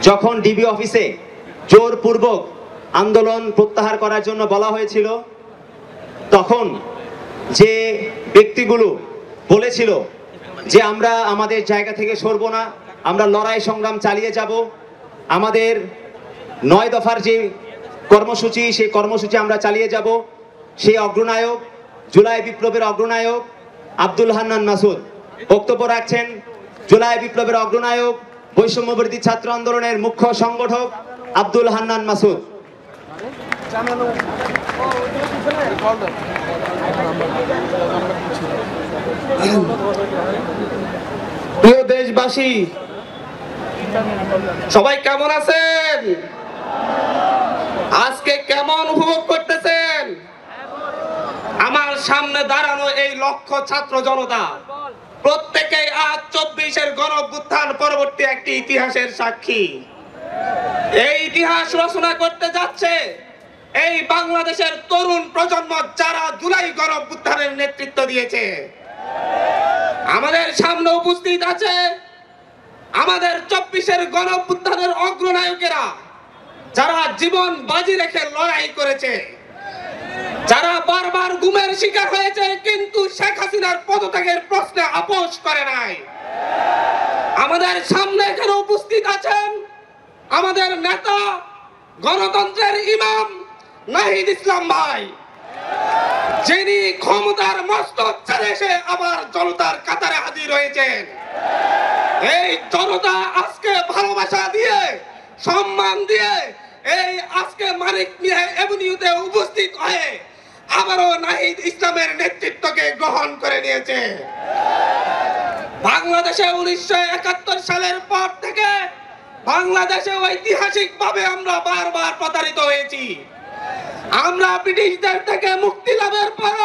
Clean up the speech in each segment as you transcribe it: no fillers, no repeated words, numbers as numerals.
যখন ডিবি অফিসে জোরপূর্বক আন্দোলন প্রত্যাহার করার জন্য বলা হয়েছিল, তখন যে ব্যক্তিগুলো বলেছিল যে আমরা আমাদের জায়গা থেকে সরব না, আমরা লড়াই সংগ্রাম চালিয়ে যাব, আমাদের 9 দফার যে কর্মসূচি সেই কর্মসূচি আমরা চালিয়ে যাব, সেই অগ্রনায়ক, জুলাই বিপ্লবের অগ্রনায়ক আব্দুল হান্নান মাসুদ বক্তব্য রাখছেন। জুলাই বিপ্লবের অগ্রনায়ক, বৈষম্যবিরোধী ছাত্র আন্দোলনের মুখ্য সংগঠক আব্দুল হান্নান মাসুদ। প্রিয় দেশবাসী, সবাই কেমন আছেন? আজকে কেমন উপভোগ করতেছেন? আমার সামনে দাঁড়ানো এই লক্ষ ছাত্র জনতা প্রত্যেকেই আজ 24-এর গণঅভ্যুত্থান পরবর্তী একটি ইতিহাসের সাক্ষী। এই ইতিহাস রচনা করতে যাচ্ছে এই বাংলাদেশের তরুণ প্রজন্ম, যারা জুলাই গণঅভ্যুত্থানের নেতৃত্ব দিয়েছে। আমাদের সামনে উপস্থিত আছে আমাদের 24-এর গণঅভ্যুত্থানের অগ্রনায়কেরা, যারা জীবন বাজি রেখে লড়াই করেছে, যারা বারবার গুমের শিকার হয়েছে কিন্তু শেখ হাসিনার পদত্যাগের প্রশ্নে আপোষ করে নাই। আমাদের সামনে এখানে উপস্থিত আছেন আমাদের নেতা, গণতন্ত্রের ইমাম নাহিদ ইসলাম ভাই, যিনি ক্ষমতার মস্তক ছেড়ে এসে আবার জনতার কাতারে হাজির হয়েছেন। এই জনতা আজকে ভালোবাসা দিয়ে, সম্মান দিয়ে এই আজকে মানিক মিয়া এভিনিউতে উপস্থিত হয়ে আবারও নাহিদ ইসলামের নেতৃত্বকে গ্রহণ করে নিয়েছে। বাংলাদেশে 1971 সালের পর থেকে বাংলাদেশে ঐতিহাসিকভাবে আমরা বারবার প্রতারিত হয়েছি। আমরা ব্রিটিশদের থেকে মুক্তি লাভের পর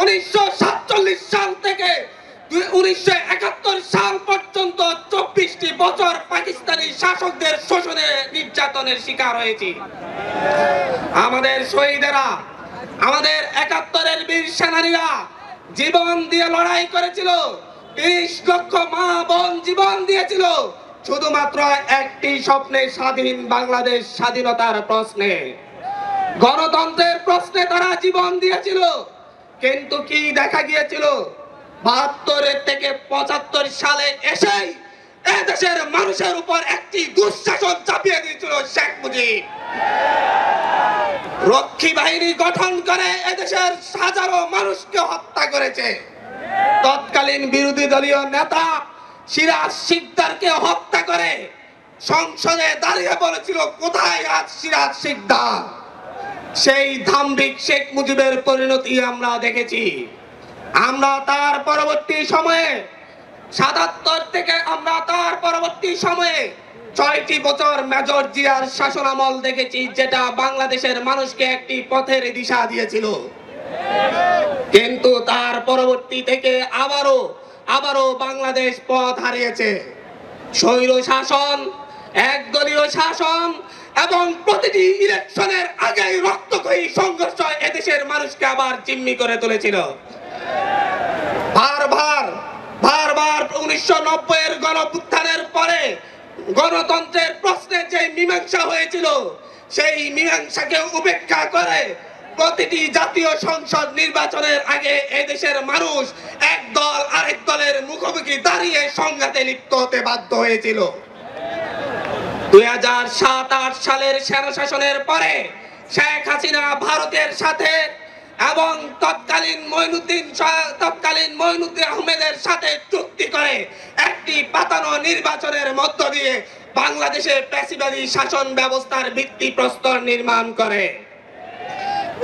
1947 সাল থেকে 1971 সাল পর্যন্ত 24টি বছর পাকিস্তানি শাসকদের শোষণে, নির্যাতনের শিকার হয়েছি। আমাদের শহীদেরা, আমাদের 71-এর বীর সেনানীরা জীবন দিয়ে লড়াই করেছিল। 30 লক্ষ মা বোন জীবন দিয়েছিল শুধুমাত্র একটি স্বপ্নে, স্বাধীন বাংলাদেশ, স্বাধীনতার প্রশ্নে, গণতন্ত্রের প্রশ্নে তারা জীবন দিয়েছিল। কিন্তু কি দেখা গিয়েছিল? 72 থেকে 75 সালে এসেই এদেশের মানুষের উপর একটি দুঃশাসন চাপিয়ে দিয়েছিল শেখ মুজিব। রক্ষী বাহিনী গঠন করে এদেশের হাজারো মানুষকে হত্যা করেছে। তৎকালীন বিরোধী দলীয় নেতা সিরাজ শিকদারকে হত্যা করে সংসদে দাঁড়িয়ে বলেছিল, কোথায় আজ সিরাজ শিকদার? সেই ধাম্বিক শেখ মুজিবের পরিণতি আমরা দেখেছি। আমরা তার পরবর্তী সময়ে 77 থেকে আমরা তার পরবর্তী সময়ে 6টি বছর মেজর জিয়ার শাসনামল দেখেছি, যেটা বাংলাদেশের মানুষকে একটি পথের দিশা দিয়েছিল। কিন্তু তার পরবর্তী থেকে আবারও বাংলাদেশ পথ হারিয়েছে। স্বৈর শাসন, একদলীয় শাসন এবং প্রতিটি ইলেকশনের আগেই রক্তক্ষয়ী সংঘর্ষ এদেশের মানুষকে আবার জিম্মি করে তুলেছিল। বারবার 1990-এর গণঅভ্যুত্থানের পরে গণতন্ত্রের প্রশ্নে যে মীমাংসা হয়েছিল, সেই মীমাংসাকে উপেক্ষা করে প্রতিটি জাতীয় সংসদ নির্বাচনের আগে এদেশের মানুষ এক দল আরেক দলের মুখোমুখি দাঁড়িয়ে সংঘাতে লিপ্ত হতে বাধ্য হয়েছিল। 2007-8 সালের সেনা শাসনের পরে শেখ হাসিনা ভারতের সাথে এবং তৎকালীন মঈনুদ্দিন আহমেদের সাথে চুক্তি করে একটি পাতানো নির্বাচনের মধ্য দিয়ে বাংলাদেশে ফ্যাসিবাদী শাসন ব্যবস্থার ভিত্তিপ্রস্তর নির্মাণ করে।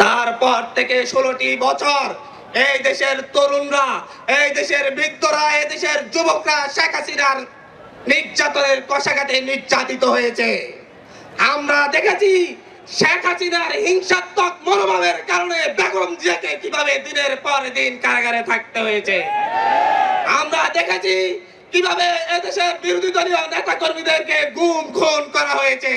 তারপর থেকে 16টি বছর এই দেশের তরুণরা, এই দেশের বৃদ্ধরা, এই দেশের যুবকরা শেখ হাসিনার নির্যাতনের কষাঘাতে নির্যাতিত হয়েছে। আমরা দেখেছি শেখ হাসিনার হিংসাত্মক মনোভাবের কারণে বেগম জিয়াকে কিভাবে দিনের পর দিন কারাগারে থাকতে হয়েছে। আমরা দেখেছি কিভাবে এদেশের বিরোধী দলীয় নেতা কর্মীদেরকে গুম খুন করা হয়েছে।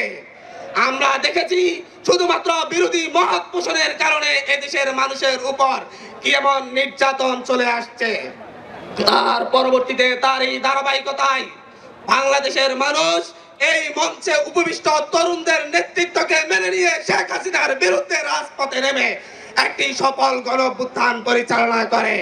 আমরা দেখেছি শুধুমাত্র বিরোধী মত পোষণের কারণে এদেশের মানুষের উপর কি এমন নির্যাতন চলে আসছে। তার পরবর্তীতে তার এই ধারাবাহিকতায় বাংলাদেশের মানুষ এই মঞ্চে উপবিষ্ট তরুণদের নেতৃত্বকে মেনে নিয়ে শেখ হাসিনার বিরুদ্ধে রাজপথে নেমে একটি সফল গণ অভ্যুত্থান পরিচালনা করে।